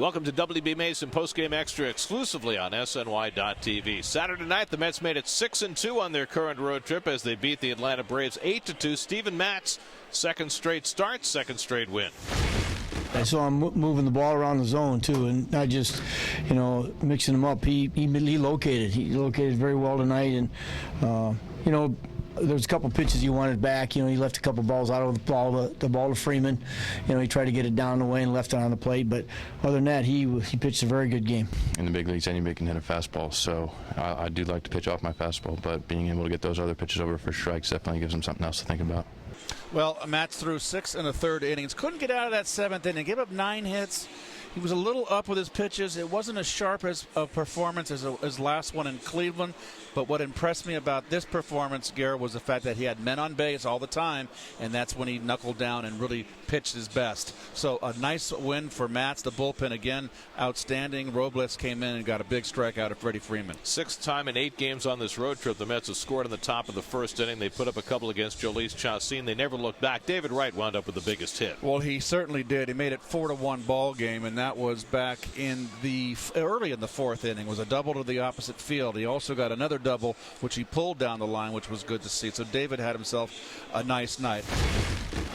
Welcome to WB Mason Postgame Extra exclusively on SNY.TV. Saturday night, the Mets made it 6-2 on their current road trip as they beat the Atlanta Braves 8-2. Steven Matz, second straight start, second straight win. I saw him moving the ball around the zone too, and not just, mixing them up. He located. He located very well tonight, and there was a couple pitches he wanted back. He left a couple balls out of the ball to Freeman. He tried to get it down the way and left it on the plate. But other than that, he pitched a very good game. In the big leagues, anybody can hit a fastball, so I do like to pitch off my fastball. But being able to get those other pitches over for strikes definitely gives him something else to think about. Well, Matz threw 6 1/3 innings. Couldn't get out of that 7th inning. Gave up 9 hits. He was a little up with his pitches. It wasn't as sharp as a performance as last one in Cleveland. But what impressed me about this performance, Garrett, was the fact that he had men on base all the time, and that's when he knuckled down and really pitched his best. So a nice win for Matz. The bullpen, again, outstanding. Robles came in and got a big strikeout of Freddie Freeman. 6th time in 8 games on this road trip, the Mets have scored in the top of the first inning. They put up a couple against Jhoulys Chacín. They never looked back. David Wright wound up with the biggest hit. Well, he certainly did. He made it 4-1 ball game, and that was back in the early in the 4th inning. It was a double to the opposite field. He also got another double, which he pulled down the line, which was good to see. So David had himself a nice night.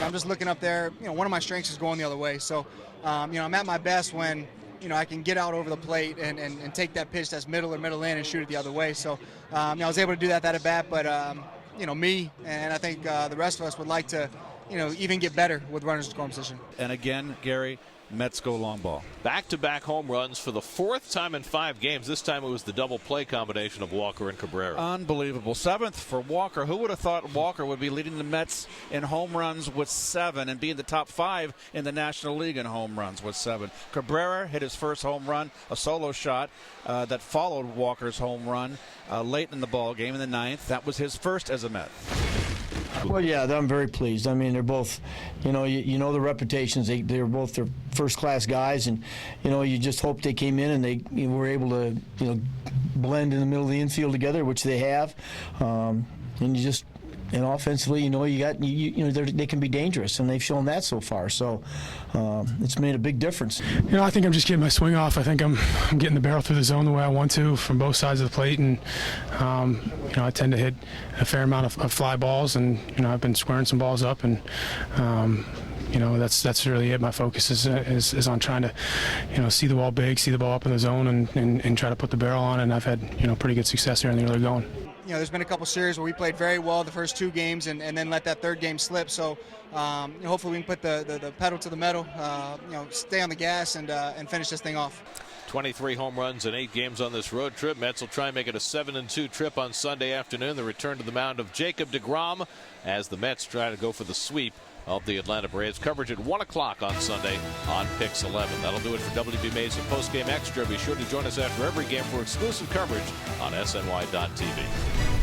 I'm just looking up there. One of my strengths is going the other way. So, I'm at my best when, I can get out over the plate and take that pitch that's middle or middle in and shoot it the other way. So, I was able to do that at bat. But, me and I think the rest of us would like to, even get better with runners in scoring position. And again, Gary, Mets go long ball. Back-to-back home runs for the 4th time in 5 games. This time it was the double play combination of Walker and Cabrera. Unbelievable. 7th for Walker. Who would have thought Walker would be leading the Mets in home runs with 7 and be in the top 5 in the National League in home runs with 7? Cabrera hit his first home run, a solo shot that followed Walker's home run late in the ball game in the 9th. That was his first as a Met. Well, yeah, I'm very pleased. I mean, they're both, the reputations. They're both their first-class guys, and you just hope they came in and they were able to, blend in the middle of the infield together, which they have, and you just. And offensively, they can be dangerous, and they've shown that so far. So it's made a big difference. I think I'm just getting my swing off. I think I'm getting the barrel through the zone the way I want to from both sides of the plate, and I tend to hit a fair amount of fly balls, and I've been squaring some balls up, and that's really it. My focus is on trying to see the ball big, see the ball up in the zone, and try to put the barrel on. And I've had pretty good success here in the early going. There's been a couple series where we played very well the first 2 games and then let that 3rd game slip. So hopefully we can put the pedal to the metal, stay on the gas and finish this thing off. 23 home runs in 8 games on this road trip. Mets will try and make it a 7-2 trip on Sunday afternoon. The return to the mound of Jacob deGrom as the Mets try to go for the sweep of the Atlanta Braves. Coverage at 1 o'clock on Sunday on Pix 11. That'll do it for WB Mason Postgame Extra. Be sure to join us after every game for exclusive coverage on SNY.TV.